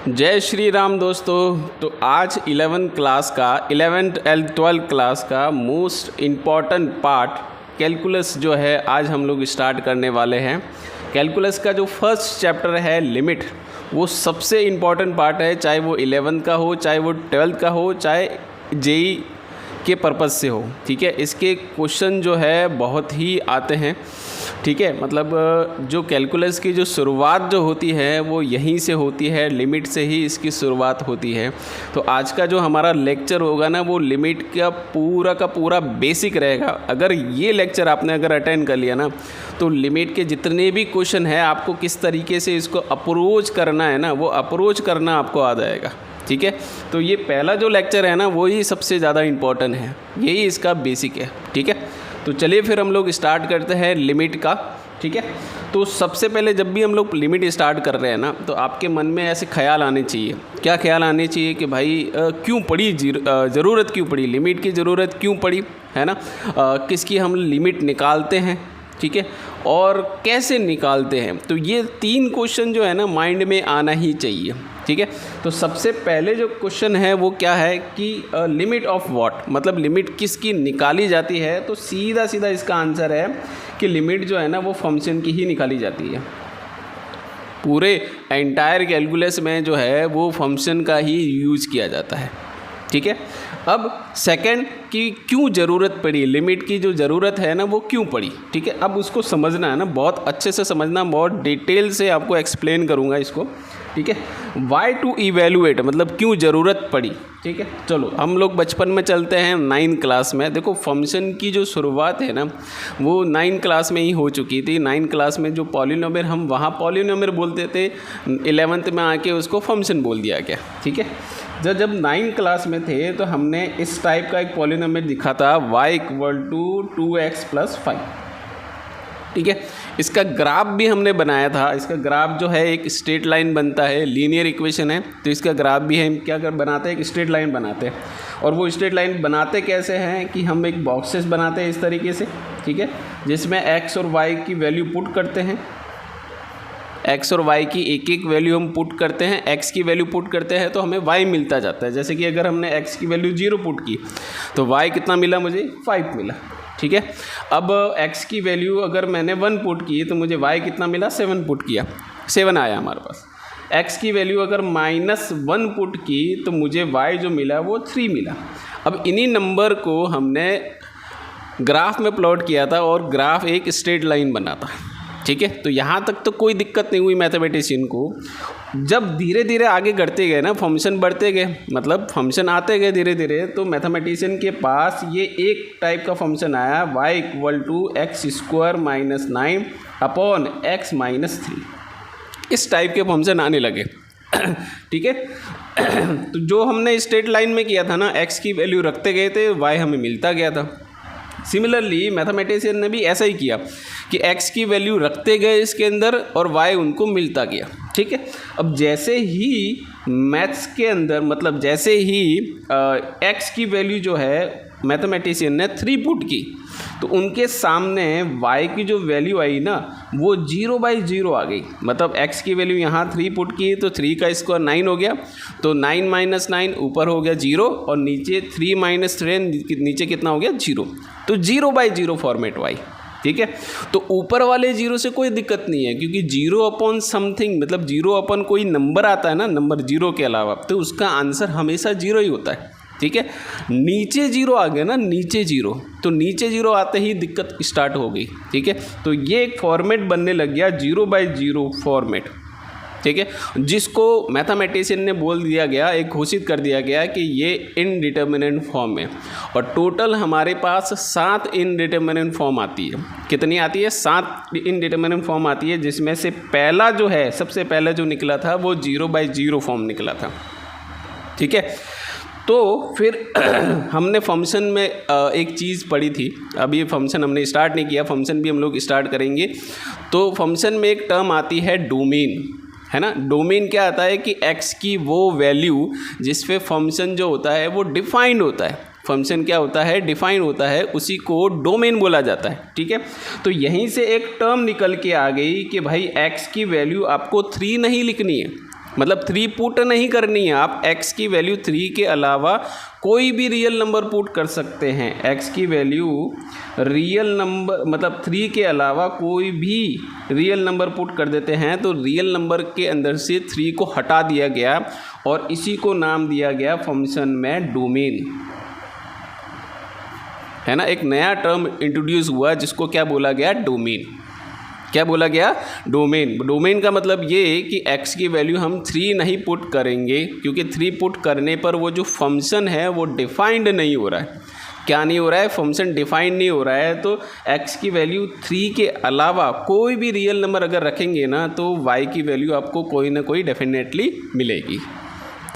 जय श्री राम दोस्तों। तो आज 11 क्लास का 11th एंड 12th क्लास का मोस्ट इम्पॉर्टेंट पार्ट कैलकुलस जो है आज हम लोग स्टार्ट करने वाले हैं। कैलकुलस का जो फर्स्ट चैप्टर है लिमिट, वो सबसे इम्पॉर्टेंट पार्ट है, चाहे वो 11th का हो, चाहे वो 12th का हो, चाहे जेई के पर्पज़ से हो। ठीक है, इसके क्वेश्चन जो है बहुत ही आते हैं। ठीक है, मतलब जो कैलकुलस की जो शुरुआत जो होती है वो यहीं से होती है, लिमिट से ही इसकी शुरुआत होती है। तो आज का जो हमारा लेक्चर होगा ना, वो लिमिट का पूरा बेसिक रहेगा। अगर ये लेक्चर आपने अटेंड कर लिया ना, तो लिमिट के जितने भी क्वेश्चन हैं आपको किस तरीके से इसको अप्रोच करना है ना, वो अप्रोच करना आपको आ जाएगा। ठीक है, तो ये पहला जो लेक्चर है ना, वो ही सबसे ज़्यादा इम्पोर्टेंट है, यही इसका बेसिक है। ठीक है, तो चलिए फिर हम लोग स्टार्ट करते हैं लिमिट का। ठीक है, तो सबसे पहले जब भी हम लोग लिमिट स्टार्ट कर रहे हैं ना, तो आपके मन में ऐसे ख्याल आने चाहिए। क्या ख्याल आने चाहिए कि भाई क्यों पड़ी, ज़रूरत क्यों पड़ी, लिमिट की ज़रूरत क्यों पड़ी, है ना, किसकी हम लिमिट निकालते हैं। ठीक है, और कैसे निकालते हैं। तो ये 3 क्वेश्चन जो है ना माइंड में आना ही चाहिए। ठीक है, तो सबसे पहले जो क्वेश्चन है वो क्या है कि लिमिट ऑफ व्हाट, मतलब लिमिट किसकी निकाली जाती है। तो सीधा सीधा इसका आंसर है कि लिमिट जो है ना वो फंक्शन की ही निकाली जाती है। पूरे एंटायर कैलकुलस में जो है वो फंक्शन का ही यूज़ किया जाता है। ठीक है, अब सेकंड कि क्यों ज़रूरत पड़ी, लिमिट की जो ज़रूरत है ना वो क्यों पड़ी। ठीक है, अब उसको समझना है ना, बहुत अच्छे से समझना, बहुत डिटेल से आपको एक्सप्लेन करूँगा इसको। ठीक है, वाई टू इवेलुएट, मतलब क्यों ज़रूरत पड़ी। ठीक है, चलो हम लोग बचपन में चलते हैं 9th क्लास में। देखो फंक्शन की जो शुरुआत है ना वो 9th क्लास में ही हो चुकी थी। 9th क्लास में जो पॉलिनोमियल, हम वहाँ पॉलिनोमियल बोलते थे, 11th में आके उसको फंक्शन बोल दिया गया। ठीक है, जब 9th क्लास में थे तो हमने इस टाइप का एक पॉलिनोमियल दिखा था, y = 2x + 5। ठीक है, इसका ग्राफ भी हमने बनाया था। इसका ग्राफ जो है एक स्ट्रेट लाइन बनता है, लीनियर इक्वेशन है, तो इसका ग्राफ भी हम क्या बनाते हैं, एक स्ट्रेट लाइन बनाते हैं। और वो स्ट्रेट लाइन बनाते कैसे हैं कि हम एक बॉक्सेस बनाते हैं इस तरीके से। ठीक है, जिसमें x और y की वैल्यू पुट करते हैं, x और y की एक एक वैल्यू हम पुट करते हैं। x की वैल्यू पुट करते हैं तो हमें y मिलता जाता है। जैसे कि अगर हमने x की वैल्यू 0 पुट की तो y कितना मिला, मुझे 5 मिला। ठीक है, अब x की वैल्यू अगर मैंने 1 पुट की तो मुझे y कितना मिला, 7 पुट किया, 7 आया हमारे पास। x की वैल्यू अगर -1 पुट की तो मुझे y जो मिला वो 3 मिला। अब इन्हीं नंबर को हमने ग्राफ में प्लॉट किया था और ग्राफ एक स्ट्रेट लाइन बना था। ठीक है, तो यहाँ तक तो कोई दिक्कत नहीं हुई मैथमेटिशियन को। जब धीरे धीरे आगे बढ़ते गए ना, फंक्शन बढ़ते गए, मतलब फंक्शन आते गए धीरे धीरे, तो मैथमेटिशियन के पास ये एक टाइप का फंक्शन आया, y = x² - 9 / x - 3। इस टाइप के फंक्शन आने लगे। ठीक है, तो जो हमने स्ट्रेट लाइन में किया था ना, x की वैल्यू रखते गए थे, y हमें मिलता गया था। सिमिलरली मैथमेटिशियन ने भी ऐसा ही किया कि x की वैल्यू रखते गए इसके अंदर और y उनको मिलता गया। ठीक है, अब जैसे ही मैथ्स के अंदर, मतलब जैसे ही x की वैल्यू जो है मैथमेटिशियन ने 3 पुट की, तो उनके सामने y की जो वैल्यू आई ना वो 0/0 आ गई। मतलब x की वैल्यू यहाँ 3 पुट की तो 3 का स्क्वायर 9 हो गया, तो 9 - 9 ऊपर हो गया 0 और नीचे 3 - 3 नीचे कितना हो गया, 0। तो 0/0 फॉर्मेट y। ठीक है, तो ऊपर वाले 0 से कोई दिक्कत नहीं है, क्योंकि 0 समथिंग, मतलब 0 कोई नंबर आता है ना, नंबर 0 के अलावा, तो उसका आंसर हमेशा 0 ही होता है। ठीक है, नीचे 0 आ गया ना, नीचे 0, तो नीचे 0 आते ही दिक्कत स्टार्ट हो गई। ठीक है, तो ये एक फॉर्मेट बनने लग गया 0/0 फॉर्मेट। ठीक है, जिसको मैथमेटिशियन ने बोल दिया गया, एक घोषित कर दिया गया कि ये इनडिटर्मिनेंट फॉर्म है। और टोटल हमारे पास 7 इनडिटर्मिनेंट फॉर्म आती है। कितनी आती है, 7 इनडिटर्मिनेंट फॉर्म आती है, जिसमें से पहला जो है, सबसे पहले जो निकला था वो 0/0 फॉर्म निकला था। ठीक है, तो फिर हमने फंक्शन में एक चीज़ पढ़ी थी। अब ये फंक्शन हमने स्टार्ट नहीं किया, फंक्शन भी हम लोग स्टार्ट करेंगे। तो फंक्शन में एक टर्म आती है डोमेन, है ना। डोमेन क्या आता है कि x की वो वैल्यू जिस पे फंक्शन जो होता है वो डिफाइंड होता है। फंक्शन क्या होता है, डिफाइन होता है, उसी को डोमेन बोला जाता है। ठीक है, तो यहीं से एक टर्म निकल के आ गई कि भाई x की वैल्यू आपको 3 नहीं लिखनी है, मतलब 3 पुट नहीं करनी है, आप x की वैल्यू 3 के अलावा कोई भी रियल नंबर पुट कर सकते हैं। x की वैल्यू रियल नंबर मतलब 3 के अलावा कोई भी रियल नंबर पुट कर देते हैं तो रियल नंबर के अंदर से 3 को हटा दिया गया और इसी को नाम दिया गया फंक्शन में डोमेन, है ना। एक नया टर्म इंट्रोड्यूस हुआ जिसको क्या बोला गया, डोमेन। क्या बोला गया, डोमेन। डोमेन का मतलब ये कि x की वैल्यू हम 3 नहीं पुट करेंगे, क्योंकि 3 पुट करने पर वो जो फंक्शन है वो डिफाइंड नहीं हो रहा है। क्या नहीं हो रहा है, फंक्शन डिफाइंड नहीं हो रहा है। तो x की वैल्यू 3 के अलावा कोई भी रियल नंबर अगर रखेंगे ना तो y की वैल्यू आपको कोई ना कोई डेफिनेटली मिलेगी,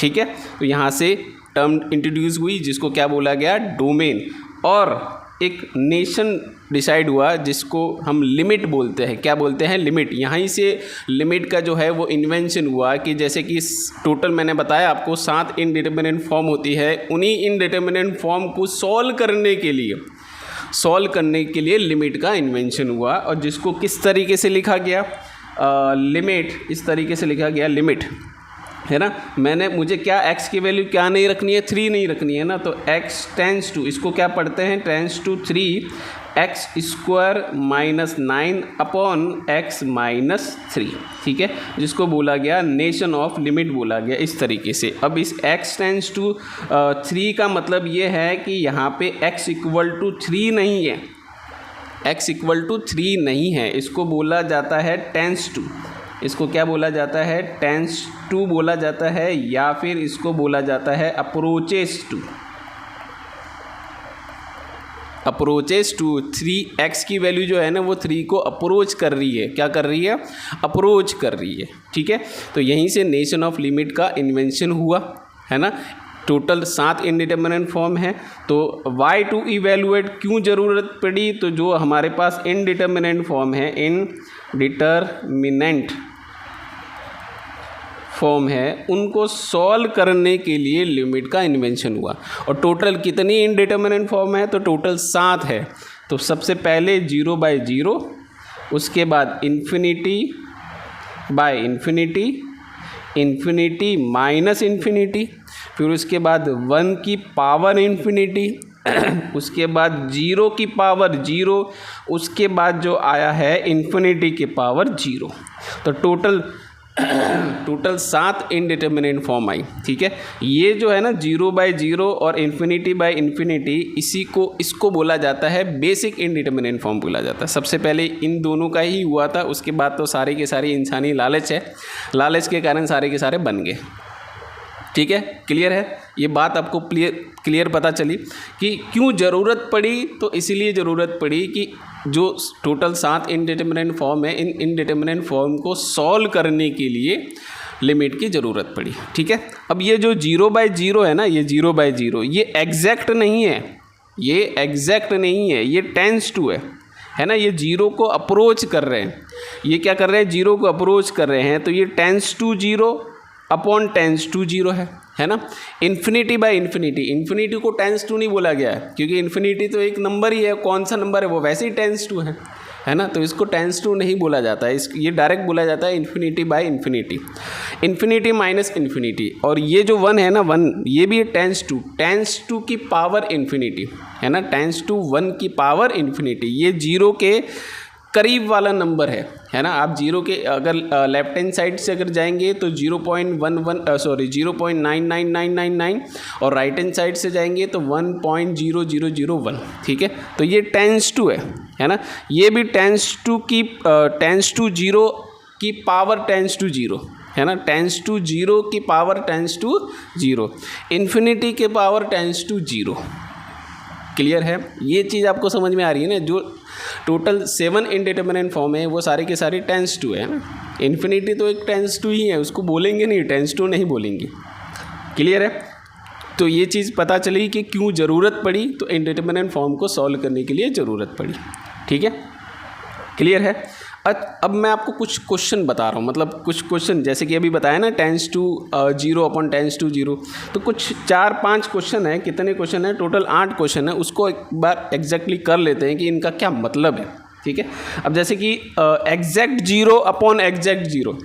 ठीक है। तो यहाँ से टर्म इंट्रोड्यूस हुई जिसको क्या बोला गया, डोमेन। और एक नेशन डिसाइड हुआ जिसको हम लिमिट बोलते हैं। क्या बोलते हैं, लिमिट। यहीं से लिमिट का जो है वो इन्वेंशन हुआ कि जैसे कि टोटल मैंने बताया आपको 7 इनडिटरमिनेट फॉर्म होती है, उन्हीं इनडिटरमिनेट फॉर्म को सॉल्व करने के लिए लिमिट का इन्वेंशन हुआ। और जिसको किस तरीके से लिखा गया, लिमिट, इस तरीके से लिखा गया लिमिट, है ना। मुझे क्या x की वैल्यू क्या नहीं रखनी है, 3 नहीं रखनी है ना, तो x टेंस टू, इसको क्या पढ़ते हैं, tends to 3x square minus 9 upon x minus 3, ठीक है, जिसको बोला गया नेशन ऑफ लिमिट बोला गया इस तरीके से। अब इस x टेंस टू 3 का मतलब ये है कि यहाँ पे x इक्वल टू 3 नहीं है, x इक्वल टू 3 नहीं है, इसको बोला जाता है टेंस टू। इसको क्या बोला जाता है, टेंस टू बोला जाता है, या फिर इसको बोला जाता है approaches to. Approaches to 3x की वैल्यू जो है ना वो 3 को अप्रोच कर रही है। क्या कर रही है, अप्रोच कर रही है, ठीक है। तो यहीं से नेशन ऑफ लिमिट का इन्वेंशन हुआ, है ना। टोटल 7 इनडिटरमिनेट फॉर्म है। तो वाई टू इवेलुएट क्यों ज़रूरत पड़ी, तो जो हमारे पास इनडिटरमिनेट फॉर्म है, इनडिटरमिनेट फॉर्म है, उनको सॉल्व करने के लिए लिमिट का इन्वेंशन हुआ। और टोटल कितनी इनडिटरमिनेट फॉर्म है, तो टोटल 7 है। तो सबसे पहले 0/0, उसके बाद infinity by infinity, infinity minus infinity, फिर उसके बाद 1 की पावर इन्फिनिटी, उसके बाद 0 की पावर 0, उसके बाद जो आया है इन्फिनिटी की पावर 0। तो टोटल 7 इनडिटरमिनेट फॉर्म आई, ठीक है। ये जो है ना 0/0 और इन्फिनिटी बाय इन्फिनिटी, इसको बोला जाता है बेसिक इनडिटरमिनेट फॉर्म बोला जाता है। सबसे पहले इन दोनों का ही हुआ था, उसके बाद तो सारे के सारे इंसानी लालच है, लालच के कारण सारे के सारे बन गए, ठीक है। क्लियर है, ये बात आपको क्लियर पता चली कि क्यों ज़रूरत पड़ी। तो इसीलिए ज़रूरत पड़ी कि जो टोटल 7 इनडिटरमिनेट फॉर्म है, इन इनडिटरमिनेट फॉर्म को सॉल्व करने के लिए लिमिट की ज़रूरत पड़ी, ठीक है। अब ये जो 0/0 है ना, ये 0/0 ये एग्जैक्ट नहीं है, ये टेंस टू है ना। ये 0 को अप्रोच कर रहे हैं, ये क्या कर रहे हैं, 0 को अप्रोच कर रहे हैं। तो ये tends to 0 upon tends to 0 है ना। इन्फिनिटी बाय इन्फिनिटी, इन्फिनिटी को टेंस टू नहीं बोला गया है, क्योंकि इन्फिनिटी तो एक नंबर ही है, कौन सा नंबर है वो, वैसे ही टेंस टू है ना। तो इसको टेंस टू नहीं बोला जाता है, ये डायरेक्ट बोला जाता है infinity by infinity, infinity minus infinity. और ये जो 1 है ना, 1 ये भी टेंस टू की पावर इन्फिनिटी, है ना, टेंस टू 1 की पावर इन्फिनिटी। ये 0 के करीब वाला नंबर है ना। आप 0 के अगर लेफ्ट हैंड साइड से अगर जाएंगे तो 0.999999 और राइट हैंड साइड से जाएंगे तो 1.0001, ठीक है। तो ये टेंस टू है ना। ये भी टेंस टू 0 की पावर टेंस टू 0, है ना, टेंस टू 0 की पावर टेंस टू 0, इन्फिनिटी के पावर टेंस टू 0। क्लियर है, ये चीज़ आपको समझ में आ रही है ना। जो टोटल 7 इनडिटरमिनेट फॉर्म है वो सारे के सारे टेंस टू है ना। इन्फिनिटी तो एक टेंस टू ही है, उसको बोलेंगे नहीं, टेंस टू नहीं बोलेंगे। क्लियर है, तो ये चीज़ पता चली कि क्यों ज़रूरत पड़ी, तो इनडिटरमिनेट फॉर्म को सॉल्व करने के लिए ज़रूरत पड़ी, ठीक है। क्लियर है। अब मैं आपको कुछ क्वेश्चन बता रहा हूँ, मतलब कुछ क्वेश्चन जैसे कि अभी बताया ना tends to 0 upon tends to 0, तो कुछ 4-5 क्वेश्चन है। कितने क्वेश्चन है, टोटल 8 क्वेश्चन है। उसको एक बार एग्जैक्टली कर लेते हैं कि इनका क्या मतलब है, ठीक है। अब जैसे कि एग्जैक्ट 0 अपॉन एग्जैक्ट 0,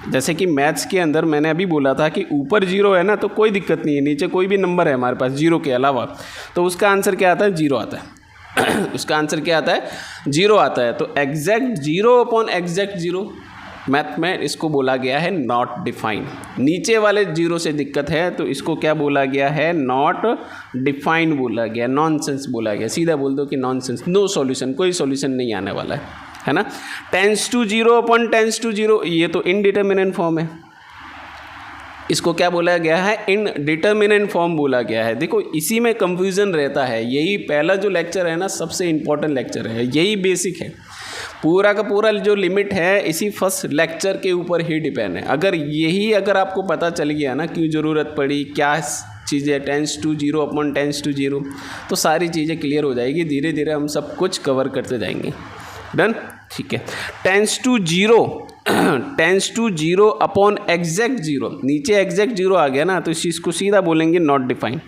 जैसे कि मैथ्स के अंदर मैंने अभी बोला था कि ऊपर जीरो है ना तो कोई दिक्कत नहीं है, नीचे कोई भी नंबर है हमारे पास जीरो के अलावा, तो उसका आंसर क्या आता है? जीरो आता है। उसका आंसर क्या आता है? जीरो आता है। तो exact zero upon exact zero math में इसको बोला गया है नॉट डिफाइंड। नीचे वाले जीरो से दिक्कत है तो इसको क्या बोला गया है? नॉट डिफाइंड बोला गया, नॉनसेंस बोला गया। सीधा बोल दो कि नॉनसेंस, नो सॉल्यूशन, कोई सॉल्यूशन नहीं आने वाला है ना। Tends to zero upon tends to zero, ये तो इनडिटर्मिनेंट फॉर्म है, इसको क्या बोला गया है? इनडिटर्मिनेंट फॉर्म बोला गया है। देखो इसी में कंफ्यूजन रहता है, यही पहला जो लेक्चर है ना सबसे इम्पोर्टेंट लेक्चर है, यही बेसिक है। पूरा का पूरा जो लिमिट है इसी फर्स्ट लेक्चर के ऊपर ही डिपेंड है। अगर आपको पता चल गया ना क्यों ज़रूरत पड़ी, क्या चीज़ें tends to zero upon tends to zero, तो सारी चीज़ें क्लियर हो जाएगी। धीरे धीरे हम सब कुछ कवर करते जाएंगे। डन, ठीक है। Tends to zero, tends to zero upon exact zero, नीचे एग्जैक्ट जीरो आ गया ना तो इस चीज़ को सीधा बोलेंगे नॉट डिफाइंड,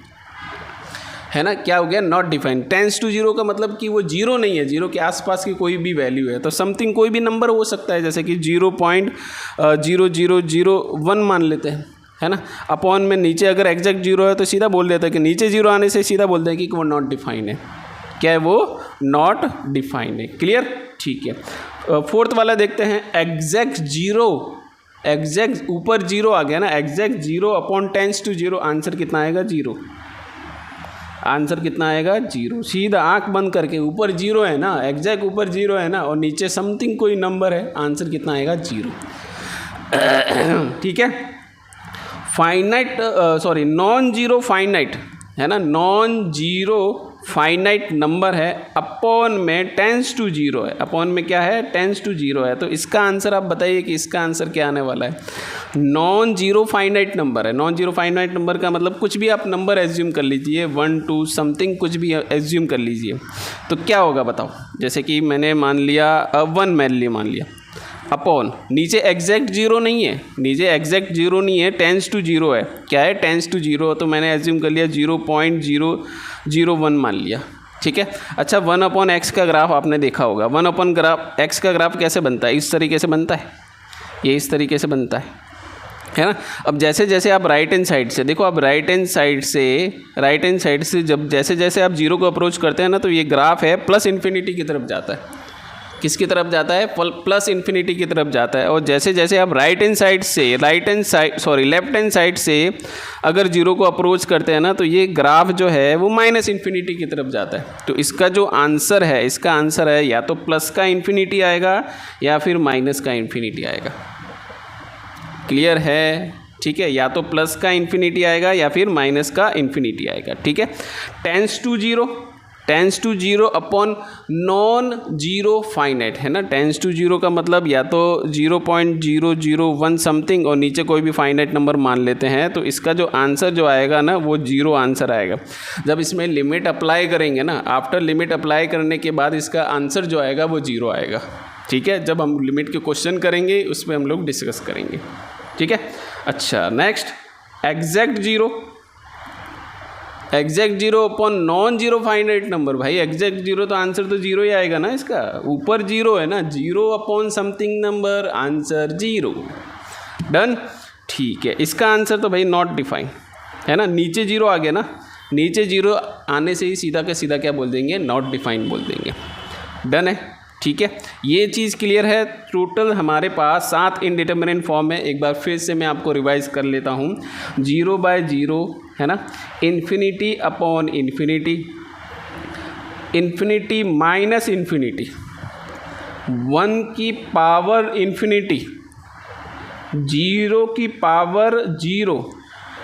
है ना। क्या हो गया? Not defined. Tends to zero का मतलब कि वो जीरो नहीं है, जीरो के आसपास की कोई भी वैल्यू है, तो समथिंग कोई भी नंबर हो सकता है, जैसे कि 0.0001 मान लेते हैं, है ना। अपॉन में नीचे अगर एग्जैक्ट जीरो है तो सीधा बोल देते हैं कि नीचे जीरो आने से सीधा बोलते हैं कि वो नॉट डिफाइंड है। क्या है वो? नॉट डिफाइंड है। क्लियर, ठीक है। फोर्थ वाला देखते हैं, एग्जैक्ट जीरो, एग्जैक्ट ऊपर जीरो आ गया ना, exact zero upon tends to zero, answer कितना आएगा? जीरो। आंसर कितना आएगा? जीरो। सीधा आंख बंद करके, ऊपर जीरो है ना, एग्जैक्ट ऊपर जीरो है ना और नीचे समथिंग कोई नंबर है, आंसर कितना आएगा? जीरो। ठीक है। Finite, sorry non zero finite है ना, नॉन जीरो फाइनाइट नंबर है, अपॉन में टेंस टू जीरो है, अपॉन में क्या है? टेंस टू जीरो है। तो इसका आंसर आप बताइए कि इसका आंसर क्या आने वाला है? नॉन जीरो फाइनाइट नंबर है। नॉन जीरो फाइनाइट नंबर का मतलब कुछ भी आप नंबर एज्यूम कर लीजिए, 1 2 समथिंग कुछ भी एज्यूम कर लीजिए, तो क्या होगा बताओ? जैसे कि मैंने मान लिया 1 मैनली मान लिया, अपॉन नीचे एग्जैक्ट जीरो नहीं है, नीचे एग्जैक्ट जीरो नहीं है, टेंस टू जीरो है। क्या है? टेंस टू जीरो, तो मैंने एज्यूम कर लिया 0.001 मान लिया, ठीक है। अच्छा, 1 अपॉन एक्स का ग्राफ आपने देखा होगा, 1 अपॉन एक्स का ग्राफ कैसे बनता है? इस तरीके से बनता है, ये इस तरीके से बनता है ना। अब जैसे जैसे आप राइट हैंड साइड से देखो, आप राइट हैंड साइड से जब जैसे जैसे आप जीरो को अप्रोच करते हैं ना तो ये ग्राफ है प्लस इन्फिनिटी की तरफ जाता है। किसकी तरफ जाता है? प्लस इन्फिनिटी की तरफ जाता है। और जैसे जैसे आप लेफ्ट हैंड साइड से अगर जीरो को अप्रोच करते हैं ना तो ये ग्राफ जो है वो माइनस इन्फिनिटी की तरफ जाता है। तो इसका जो आंसर है, इसका आंसर है या तो प्लस का इन्फिनिटी आएगा या फिर माइनस का इन्फिनिटी आएगा। क्लियर है? ठीक है, या तो प्लस का इन्फिनिटी आएगा या फिर माइनस का इन्फिनिटी आएगा, ठीक है। Tends to zero upon non zero finite है ना। टेंस टू जीरो का मतलब या तो 0.001 समथिंग और नीचे कोई भी फाइनाइट नंबर मान लेते हैं, तो इसका जो आंसर जो आएगा ना वो जीरो आंसर आएगा। जब इसमें लिमिट अप्लाई करेंगे ना, आफ्टर लिमिट अप्लाई करने के बाद इसका आंसर जो आएगा वो जीरो आएगा, ठीक है। जब हम लिमिट के क्वेश्चन करेंगे उस पर हम लोग डिस्कस करेंगे, ठीक है। अच्छा, next exact zero upon non zero finite number. भाई एग्जैक्ट जीरो तो आंसर तो जीरो ही आएगा ना इसका, ऊपर जीरो है ना, zero upon something number, answer zero. Done, ठीक है। इसका आंसर तो भाई नॉट डिफाइन है ना, नीचे जीरो आ गया ना, नीचे जीरो आने से ही सीधा का सीधा क्या बोल देंगे? नॉट डिफाइन बोल देंगे। डन है, ठीक है। ये चीज़ क्लियर है। टोटल हमारे पास 7 इनडिटर्मिनेंट फॉर्म है। एक बार फिर से मैं आपको रिवाइज कर लेता हूँ। 0/0 है ना, infinity upon infinity, infinity minus infinity, 1 की पावर इन्फिनिटी, 0 की पावर 0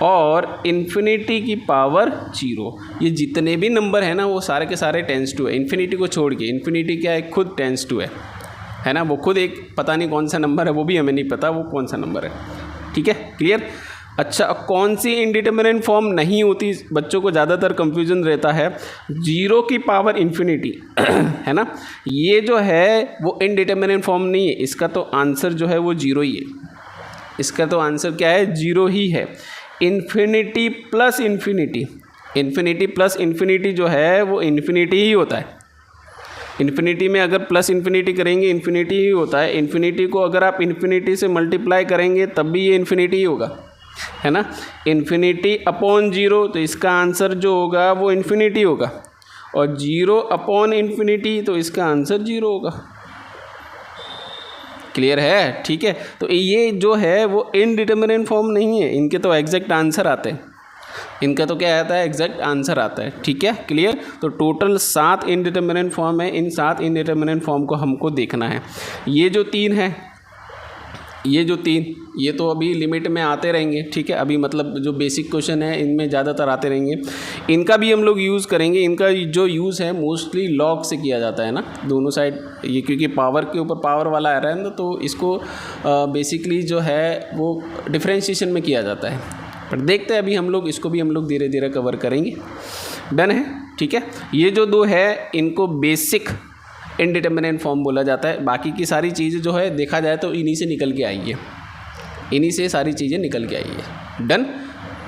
और इन्फिनिटी की पावर 0। ये जितने भी नंबर हैं ना वो सारे के सारे टेंस टू है, इन्फिनिटी को छोड़ के। इन्फिनिटी क्या है? खुद टेंस टू है ना, वो खुद एक पता नहीं कौन सा नंबर है, वो भी हमें नहीं पता वो कौन सा नंबर है, ठीक है। क्लियर? अच्छा, कौन सी इनडिटर्मिनेंट फॉर्म नहीं होती? बच्चों को ज़्यादातर कंफ्यूजन रहता है। 0 की पावर इन्फिनिटी है ना, ये जो है वो इनडिटर्मिनेंट फॉर्म नहीं है, इसका तो आंसर जो है वो 0 ही है। इसका तो आंसर क्या है? 0 ही है। Infinity plus infinity, infinity plus infinity जो है वो इन्फिनिटी ही होता है। इन्फिनिटी में अगर प्लस इन्फिनिटी करेंगे इन्फिनिटी ही होता है, इन्फिनिटी को अगर आप इन्फिनिटी से मल्टीप्लाई करेंगे तब भी ये इन्फिनिटी ही होगा, है ना। इन्फिनिटी अपॉन जीरो, तो इसका आंसर जो होगा वो इन्फिनिटी होगा, और जीरो अपॉन इन्फिनिटी, तो इसका आंसर जीरो होगा। क्लियर है, ठीक है। तो ये जो है वो इनडिटर्मिनेट फॉर्म नहीं है, इनके तो एग्जैक्ट आंसर आते हैं, इनका तो क्या आता है, एग्जैक्ट आंसर आता है, ठीक है, क्लियर। तो टोटल 7 इनडिटर्मिनेट फॉर्म है, इन 7 इनडिटर्मिनेट फॉर्म को हमको देखना है। ये जो 3 है, ये जो 3, ये तो अभी लिमिट में आते रहेंगे, ठीक है। अभी मतलब जो बेसिक क्वेश्चन है इनमें ज़्यादातर आते रहेंगे, इनका भी हम लोग यूज़ करेंगे। इनका जो यूज़ है मोस्टली लॉग से किया जाता है ना, दोनों साइड, ये क्योंकि पावर के ऊपर पावर वाला आ रहा है ना, तो इसको बेसिकली जो है वो डिफ्रेंशिएशन में किया जाता है। पर देखते हैं अभी हम लोग इसको भी हम लोग धीरे धीरे कवर करेंगे। डन है, ठीक है। ये जो 2 है इनको बेसिक इनडिटर्मिनेट फॉर्म बोला जाता है। बाकी की सारी चीज़ें जो है देखा जाए तो इन्हीं से निकल के आई है, इन्हीं से सारी चीज़ें निकल के आई है। डन,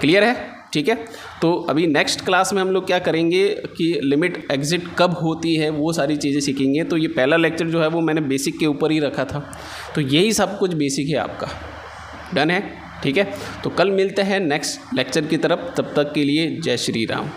क्लियर है, ठीक है। तो अभी नेक्स्ट क्लास में हम लोग क्या करेंगे कि लिमिट एग्जिट कब होती है वो सारी चीज़ें सीखेंगे। तो ये पहला लेक्चर जो है वो मैंने बेसिक के ऊपर ही रखा था, तो यही सब कुछ बेसिक है आपका। डन है, ठीक है। तो कल मिलते हैं नेक्स्ट लेक्चर की तरफ, तब तक के लिए जय श्री राम।